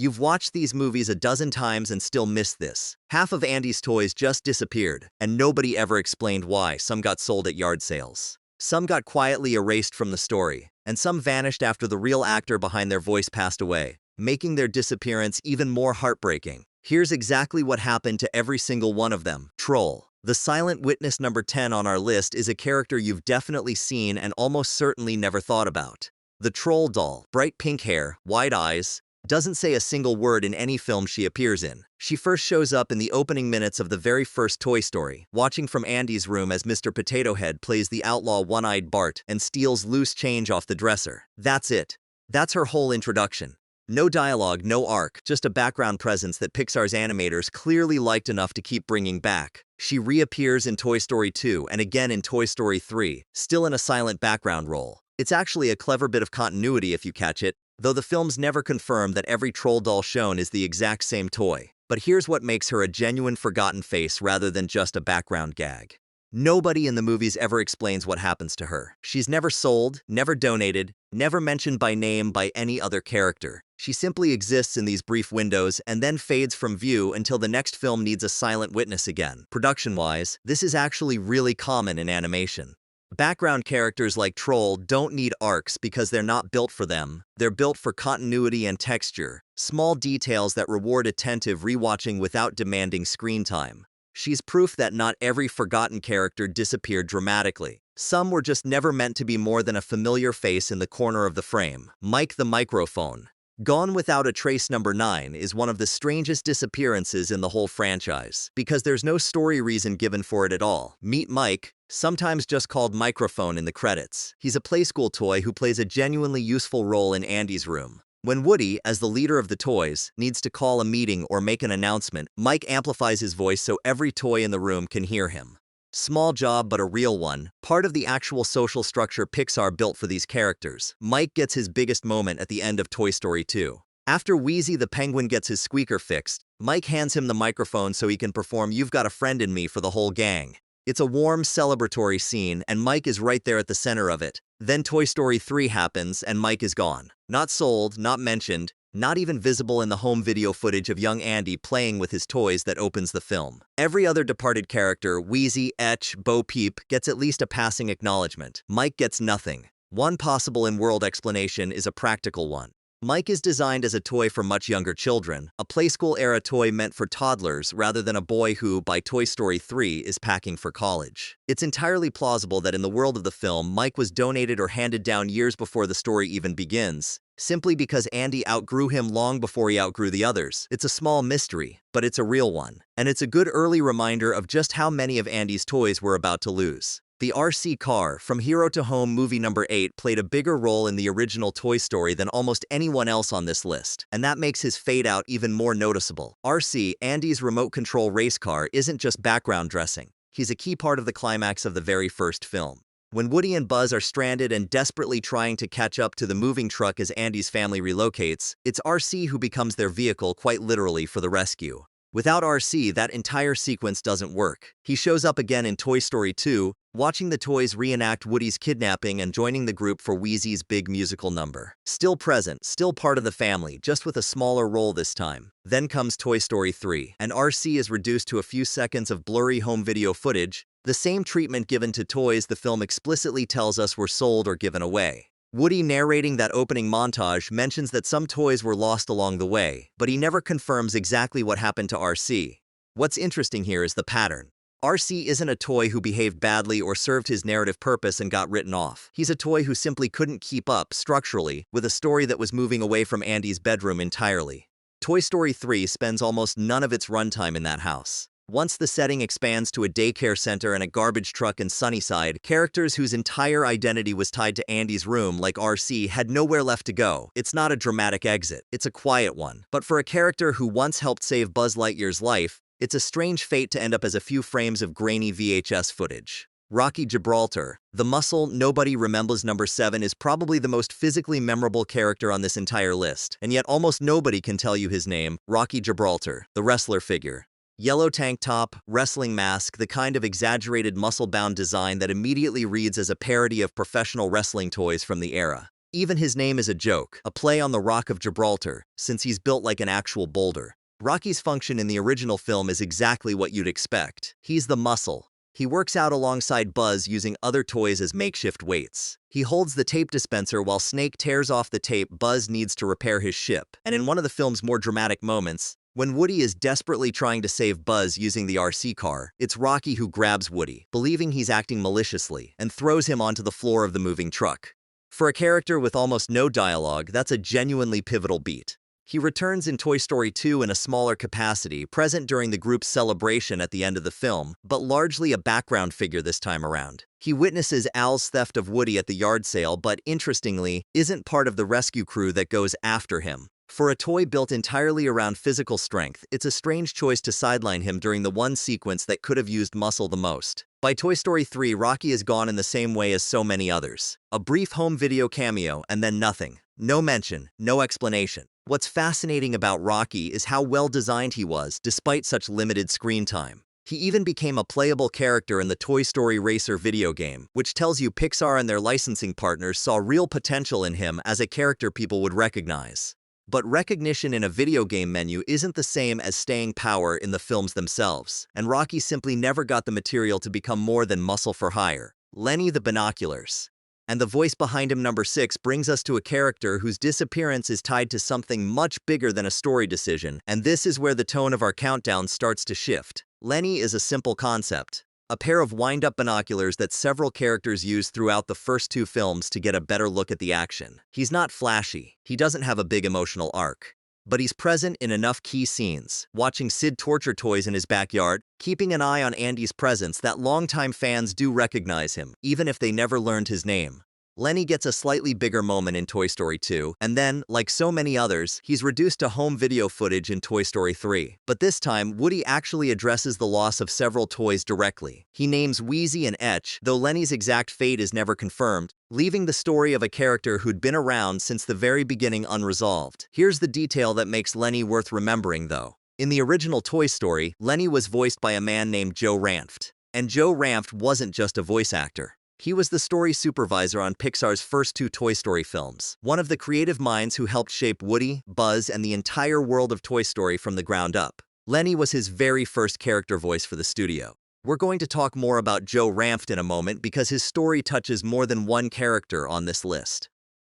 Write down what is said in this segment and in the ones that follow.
You've watched these movies a dozen times and still missed this. Half of Andy's toys just disappeared, and nobody ever explained why. Some got sold at yard sales. Some got quietly erased from the story, and some vanished after the real actor behind their voice passed away, making their disappearance even more heartbreaking. Here's exactly what happened to every single one of them. Troll. The silent witness number 10 on our list is a character you've definitely seen and almost certainly never thought about. The troll doll, bright pink hair, wide eyes, doesn't say a single word in any film she appears in. She first shows up in the opening minutes of the very first Toy Story, watching from Andy's room as Mr. Potato Head plays the outlaw One-Eyed Bart and steals loose change off the dresser. That's it. That's her whole introduction. No dialogue, no arc, just a background presence that Pixar's animators clearly liked enough to keep bringing back. She reappears in Toy Story 2 and again in Toy Story 3, still in a silent background role. It's actually a clever bit of continuity if you catch it, though the films never confirm that every troll doll shown is the exact same toy. But here's what makes her a genuine forgotten face rather than just a background gag. Nobody in the movies ever explains what happens to her. She's never sold, never donated, never mentioned by name by any other character. She simply exists in these brief windows and then fades from view until the next film needs a silent witness again. Production-wise, this is actually really common in animation. Background characters like Troll don't need arcs because they're not built for them. They're built for continuity and texture, small details that reward attentive rewatching without demanding screen time. She's proof that not every forgotten character disappeared dramatically. Some were just never meant to be more than a familiar face in the corner of the frame. Mike the Microphone. Gone Without a Trace number 9 is one of the strangest disappearances in the whole franchise, because there's no story reason given for it at all. Meet Mike, sometimes just called Microphone in the credits. He's a Playskool toy who plays a genuinely useful role in Andy's room. When Woody, as the leader of the toys, needs to call a meeting or make an announcement, Mike amplifies his voice so every toy in the room can hear him. Small job but a real one, part of the actual social structure Pixar built for these characters. Mike gets his biggest moment at the end of Toy Story 2. After Wheezy the penguin gets his squeaker fixed, Mike hands him the microphone so he can perform "You've Got a Friend in Me" for the whole gang. It's a warm, celebratory scene, and Mike is right there at the center of it. Then Toy Story 3 happens, and Mike is gone. Not sold, not mentioned, not even visible in the home video footage of young Andy playing with his toys that opens the film. Every other departed character, Wheezy, Etch, Peep, gets at least a passing acknowledgement. Mike gets nothing. One possible in-world explanation is a practical one. Mike is designed as a toy for much younger children, a Playskool-era toy meant for toddlers rather than a boy who, by Toy Story 3, is packing for college. It's entirely plausible that in the world of the film, Mike was donated or handed down years before the story even begins, simply because Andy outgrew him long before he outgrew the others. It's a small mystery, but it's a real one. And it's a good early reminder of just how many of Andy's toys we're about to lose. The RC car, from Hero to Home movie number 8, played a bigger role in the original Toy Story than almost anyone else on this list, and that makes his fade out even more noticeable. RC, Andy's remote control race car, isn't just background dressing. He's a key part of the climax of the very first film. When Woody and Buzz are stranded and desperately trying to catch up to the moving truck as Andy's family relocates, it's RC who becomes their vehicle quite literally for the rescue. Without RC, that entire sequence doesn't work. He shows up again in Toy Story 2, watching the toys reenact Woody's kidnapping and joining the group for Wheezy's big musical number. Still present, still part of the family, just with a smaller role this time. Then comes Toy Story 3, and RC is reduced to a few seconds of blurry home video footage, the same treatment given to toys the film explicitly tells us were sold or given away. Woody, narrating that opening montage, mentions that some toys were lost along the way, but he never confirms exactly what happened to RC. What's interesting here is the pattern. RC isn't a toy who behaved badly or served his narrative purpose and got written off. He's a toy who simply couldn't keep up, structurally, with a story that was moving away from Andy's bedroom entirely. Toy Story 3 spends almost none of its runtime in that house. Once the setting expands to a daycare center and a garbage truck in Sunnyside, characters whose entire identity was tied to Andy's room, like RC, had nowhere left to go. It's not a dramatic exit, it's a quiet one. But for a character who once helped save Buzz Lightyear's life, it's a strange fate to end up as a few frames of grainy VHS footage. Rocky Gibraltar, the muscle nobody remembers number 7, is probably the most physically memorable character on this entire list, and yet almost nobody can tell you his name. Rocky Gibraltar, the wrestler figure. Yellow tank top, wrestling mask, the kind of exaggerated muscle-bound design that immediately reads as a parody of professional wrestling toys from the era. Even his name is a joke, a play on the Rock of Gibraltar, since he's built like an actual boulder. Rocky's function in the original film is exactly what you'd expect. He's the muscle. He works out alongside Buzz using other toys as makeshift weights. He holds the tape dispenser while Snake tears off the tape Buzz needs to repair his ship. And in one of the film's more dramatic moments, when Woody is desperately trying to save Buzz using the RC car, it's Rocky who grabs Woody, believing he's acting maliciously, and throws him onto the floor of the moving truck. For a character with almost no dialogue, that's a genuinely pivotal beat. He returns in Toy Story 2 in a smaller capacity, present during the group's celebration at the end of the film, but largely a background figure this time around. He witnesses Al's theft of Woody at the yard sale, but interestingly, isn't part of the rescue crew that goes after him. For a toy built entirely around physical strength, it's a strange choice to sideline him during the one sequence that could have used muscle the most. By Toy Story 3, Rocky is gone in the same way as so many others. A brief home video cameo and then nothing. No mention, no explanation. What's fascinating about Rocky is how well designed he was, despite such limited screen time. He even became a playable character in the Toy Story Racer video game, which tells you Pixar and their licensing partners saw real potential in him as a character people would recognize. But recognition in a video game menu isn't the same as staying power in the films themselves, and Rocky simply never got the material to become more than muscle for hire. Lenny the Binoculars. And the voice behind him, number 6, brings us to a character whose disappearance is tied to something much bigger than a story decision, and this is where the tone of our countdown starts to shift. Lenny is a simple concept. A pair of wind-up binoculars that several characters use throughout the first 2 films to get a better look at the action. He's not flashy, he doesn't have a big emotional arc, but he's present in enough key scenes, watching Sid torture toys in his backyard, keeping an eye on Andy's presence, that longtime fans do recognize him, even if they never learned his name. Lenny gets a slightly bigger moment in Toy Story 2, and then, like so many others, he's reduced to home video footage in Toy Story 3. But this time, Woody actually addresses the loss of several toys directly. He names Wheezy and Etch, though Lenny's exact fate is never confirmed, leaving the story of a character who'd been around since the very beginning unresolved. Here's the detail that makes Lenny worth remembering, though. In the original Toy Story, Lenny was voiced by a man named Joe Ranft. And Joe Ranft wasn't just a voice actor. He was the story supervisor on Pixar's first 2 Toy Story films, one of the creative minds who helped shape Woody, Buzz, and the entire world of Toy Story from the ground up. Lenny was his very first character voice for the studio. We're going to talk more about Joe Ranft in a moment because his story touches more than one character on this list.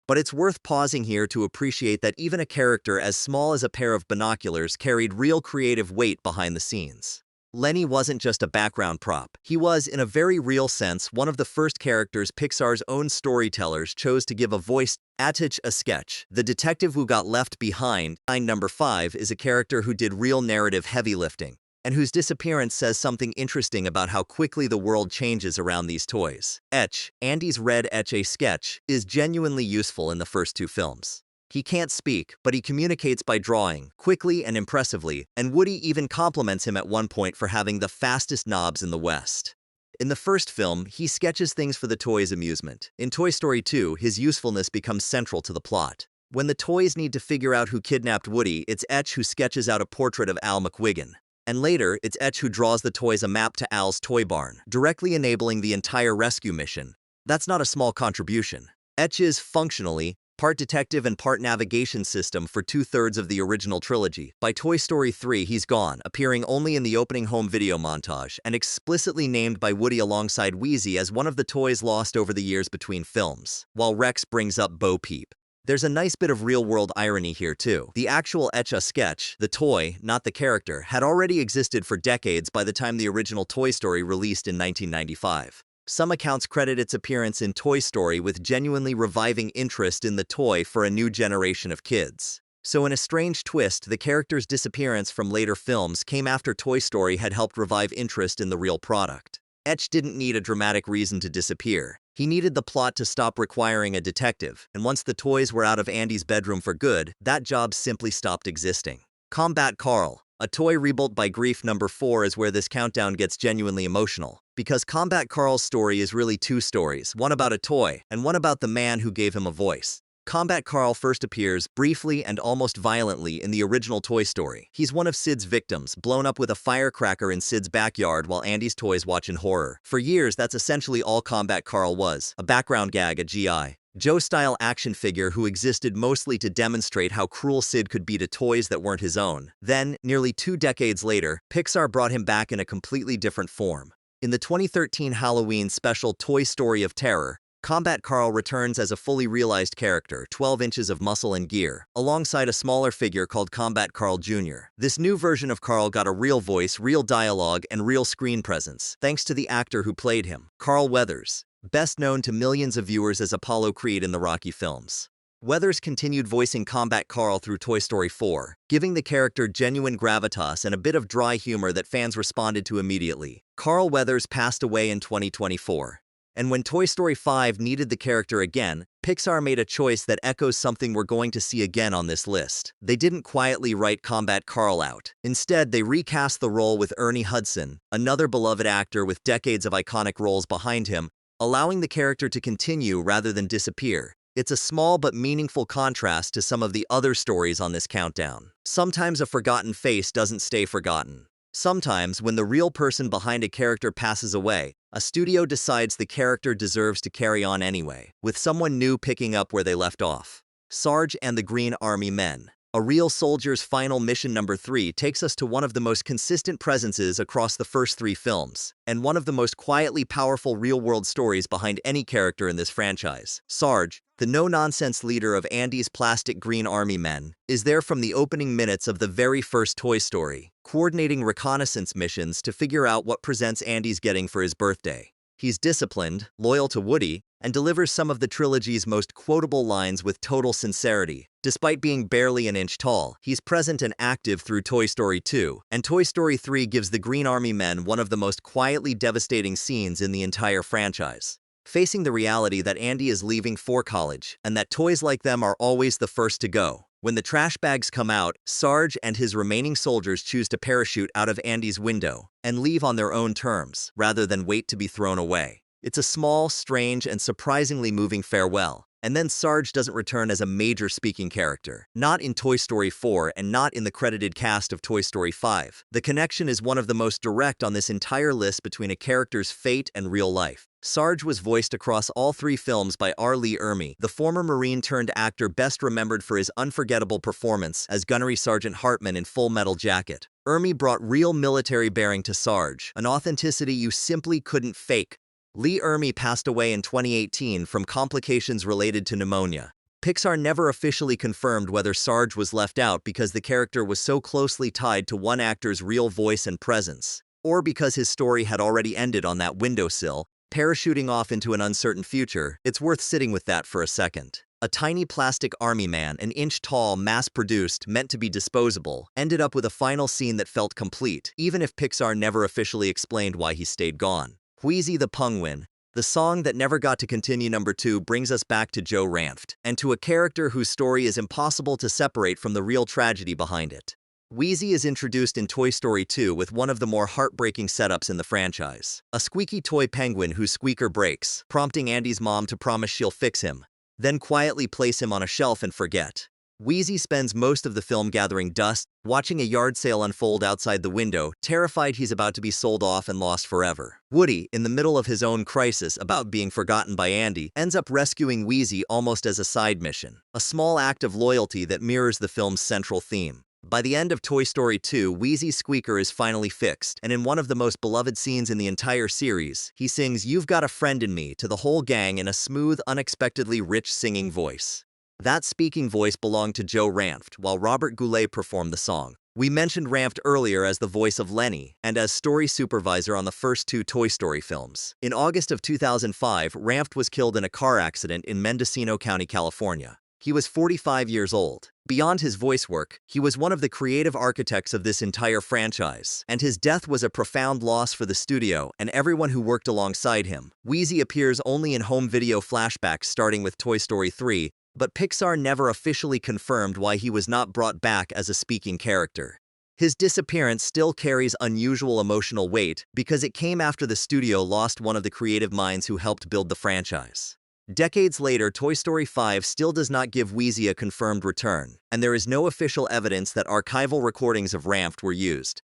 But it's worth pausing here to appreciate that even a character as small as a pair of binoculars carried real creative weight behind the scenes. Lenny wasn't just a background prop. He was, in a very real sense, one of the first characters Pixar's own storytellers chose to give a voice. Etch, a sketch. The detective who got left behind. Number 5 is a character who did real narrative heavy lifting, and whose disappearance says something interesting about how quickly the world changes around these toys. Etch, Andy's red Etch, a sketch, is genuinely useful in the first 2 films. He can't speak, but he communicates by drawing, quickly and impressively, and Woody even compliments him at one point for having the fastest knobs in the West. In the first film, he sketches things for the toys' amusement. In Toy Story 2, his usefulness becomes central to the plot. When the toys need to figure out who kidnapped Woody, it's Etch who sketches out a portrait of Al McWiggin. And later, it's Etch who draws the toys a map to Al's toy barn, directly enabling the entire rescue mission. That's not a small contribution. Etch is, functionally, part detective and part navigation system for 2/3 of the original trilogy. By Toy Story 3, he's gone, appearing only in the opening home video montage, and explicitly named by Woody alongside Wheezy as one of the toys lost over the years between films, while Rex brings up Bo Peep. There's a nice bit of real-world irony here, too. The actual Etch a sketch, the toy, not the character, had already existed for decades by the time the original Toy Story released in 1995. Some accounts credit its appearance in Toy Story with genuinely reviving interest in the toy for a new generation of kids. So in a strange twist, the character's disappearance from later films came after Toy Story had helped revive interest in the real product. Etch didn't need a dramatic reason to disappear. He needed the plot to stop requiring a detective, and once the toys were out of Andy's bedroom for good, that job simply stopped existing. Combat Carl, a toy rebuilt by Grief. Number 4 is where this countdown gets genuinely emotional, because Combat Carl's story is really 2 stories, one about a toy, and one about the man who gave him a voice. Combat Carl first appears, briefly and almost violently, in the original Toy Story. He's one of Sid's victims, blown up with a firecracker in Sid's backyard while Andy's toys watch in horror. For years, that's essentially all Combat Carl was, a background gag, a GI. Joe-style action figure who existed mostly to demonstrate how cruel Sid could be to toys that weren't his own. Then, nearly 2 decades later, Pixar brought him back in a completely different form. In the 2013 Halloween special Toy Story of Terror, Combat Carl returns as a fully realized character, 12 inches of muscle and gear, alongside a smaller figure called Combat Carl Jr. This new version of Carl got a real voice, real dialogue, and real screen presence, thanks to the actor who played him, Carl Weathers, best known to millions of viewers as Apollo Creed in the Rocky films. Weathers continued voicing Combat Carl through Toy Story 4, giving the character genuine gravitas and a bit of dry humor that fans responded to immediately. Carl Weathers passed away in 2024. And when Toy Story 5 needed the character again, Pixar made a choice that echoes something we're going to see again on this list. They didn't quietly write Combat Carl out. Instead, they recast the role with Ernie Hudson, another beloved actor with decades of iconic roles behind him, allowing the character to continue rather than disappear. It's a small but meaningful contrast to some of the other stories on this countdown. Sometimes a forgotten face doesn't stay forgotten. Sometimes, when the real person behind a character passes away, a studio decides the character deserves to carry on anyway, with someone new picking up where they left off. Sarge and the Green Army Men. A Real Soldier's final mission number 3 takes us to one of the most consistent presences across the first 3 films, and one of the most quietly powerful real-world stories behind any character in this franchise. Sarge, the no-nonsense leader of Andy's plastic Green Army Men, is there from the opening minutes of the very first Toy Story, coordinating reconnaissance missions to figure out what presents Andy's getting for his birthday. He's disciplined, loyal to Woody, and delivers some of the trilogy's most quotable lines with total sincerity. Despite being barely an inch tall, he's present and active through Toy Story 2, and Toy Story 3 gives the Green Army Men one of the most quietly devastating scenes in the entire franchise. Facing the reality that Andy is leaving for college, and that toys like them are always the first to go. When the trash bags come out, Sarge and his remaining soldiers choose to parachute out of Andy's window and leave on their own terms, rather than wait to be thrown away. It's a small, strange, and surprisingly moving farewell. And then Sarge doesn't return as a major speaking character. Not in Toy Story 4 and not in the credited cast of Toy Story 5. The connection is one of the most direct on this entire list between a character's fate and real life. Sarge was voiced across all 3 films by R. Lee Ermey, the former Marine-turned-actor best remembered for his unforgettable performance as Gunnery Sergeant Hartman in Full Metal Jacket. Ermey brought real military bearing to Sarge, an authenticity you simply couldn't fake. Lee Ermey passed away in 2018 from complications related to pneumonia. Pixar never officially confirmed whether Sarge was left out because the character was so closely tied to one actor's real voice and presence, or because his story had already ended on that windowsill, parachuting off into an uncertain future. It's worth sitting with that for a second. A tiny plastic army man, an inch tall, mass-produced, meant to be disposable, ended up with a final scene that felt complete, even if Pixar never officially explained why he stayed gone. Wheezy the Penguin, the song that never got to continue number 2, brings us back to Joe Ranft, and to a character whose story is impossible to separate from the real tragedy behind it. Wheezy is introduced in Toy Story 2 with one of the more heartbreaking setups in the franchise. A squeaky toy penguin whose squeaker breaks, prompting Andy's mom to promise she'll fix him, then quietly place him on a shelf and forget. Wheezy spends most of the film gathering dust, watching a yard sale unfold outside the window, terrified he's about to be sold off and lost forever. Woody, in the middle of his own crisis about being forgotten by Andy, ends up rescuing Wheezy almost as a side mission, a small act of loyalty that mirrors the film's central theme. By the end of Toy Story 2, Wheezy's squeaker is finally fixed, and in one of the most beloved scenes in the entire series, he sings "You've Got a Friend in Me" to the whole gang in a smooth, unexpectedly rich singing voice. That speaking voice belonged to Joe Ranft, while Robert Goulet performed the song. We mentioned Ranft earlier as the voice of Lenny, and as story supervisor on the first 2 Toy Story films. In August of 2005, Ranft was killed in a car accident in Mendocino County, California. He was 45 years old. Beyond his voice work, he was one of the creative architects of this entire franchise, and his death was a profound loss for the studio and everyone who worked alongside him. Wheezy appears only in home video flashbacks starting with Toy Story 3, but Pixar never officially confirmed why he was not brought back as a speaking character. His disappearance still carries unusual emotional weight because it came after the studio lost one of the creative minds who helped build the franchise. Decades later, Toy Story 5 still does not give Wheezy a confirmed return, and there is no official evidence that archival recordings of Ranft were used.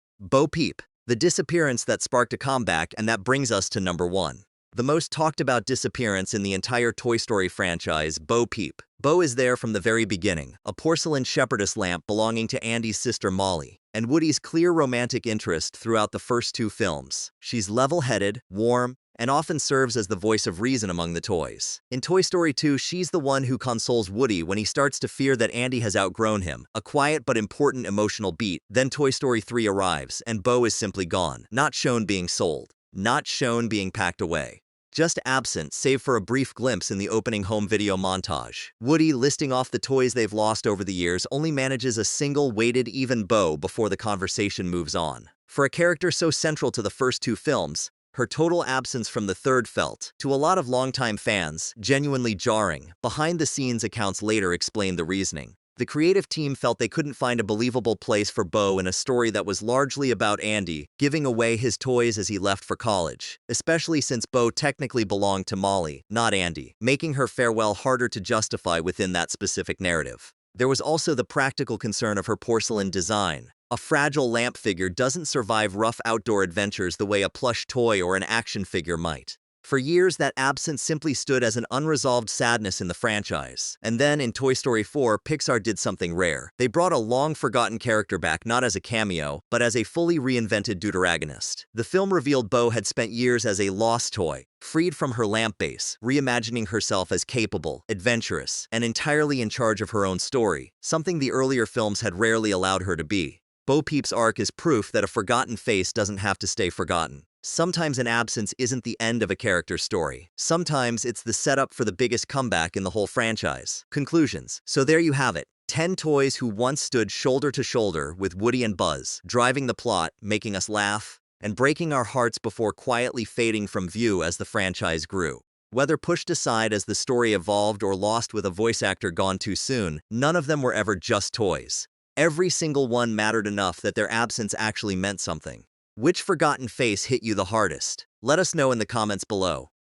Peep, the disappearance that sparked a comeback, and that brings us to number 1. The most talked about disappearance in the entire Toy Story franchise, Bo Peep. Bo is there from the very beginning, a porcelain shepherdess lamp belonging to Andy's sister Molly, and Woody's clear romantic interest throughout the first two films. She's level-headed, warm, and often serves as the voice of reason among the toys. In Toy Story 2, she's the one who consoles Woody when he starts to fear that Andy has outgrown him, a quiet but important emotional beat. Then Toy Story 3 arrives, and Bo is simply gone, not shown being sold, not shown being packed away. Just absent, save for a brief glimpse in the opening home video montage. Woody, listing off the toys they've lost over the years, only manages a single weighted even Bo before the conversation moves on. For a character so central to the first two films, her total absence from the third felt, to a lot of longtime fans, genuinely jarring. Behind-the-scenes accounts later explained the reasoning. The creative team felt they couldn't find a believable place for Bo in a story that was largely about Andy giving away his toys as he left for college, especially since Bo technically belonged to Molly, not Andy, making her farewell harder to justify within that specific narrative. There was also the practical concern of her porcelain design. A fragile lamp figure doesn't survive rough outdoor adventures the way a plush toy or an action figure might. For years, that absence simply stood as an unresolved sadness in the franchise. And then, in Toy Story 4, Pixar did something rare. They brought a long-forgotten character back not as a cameo, but as a fully reinvented deuteragonist. The film revealed Bo had spent years as a lost toy, freed from her lamp base, reimagining herself as capable, adventurous, and entirely in charge of her own story, something the earlier films had rarely allowed her to be. Bo Peep's arc is proof that a forgotten face doesn't have to stay forgotten. Sometimes an absence isn't the end of a character's story. Sometimes it's the setup for the biggest comeback in the whole franchise. Conclusions. So there you have it. 10 toys who once stood shoulder to shoulder with Woody and Buzz, driving the plot, making us laugh, and breaking our hearts before quietly fading from view as the franchise grew. Whether pushed aside as the story evolved or lost with a voice actor gone too soon, none of them were ever just toys. Every single one mattered enough that their absence actually meant something. Which forgotten face hit you the hardest? Let us know in the comments below.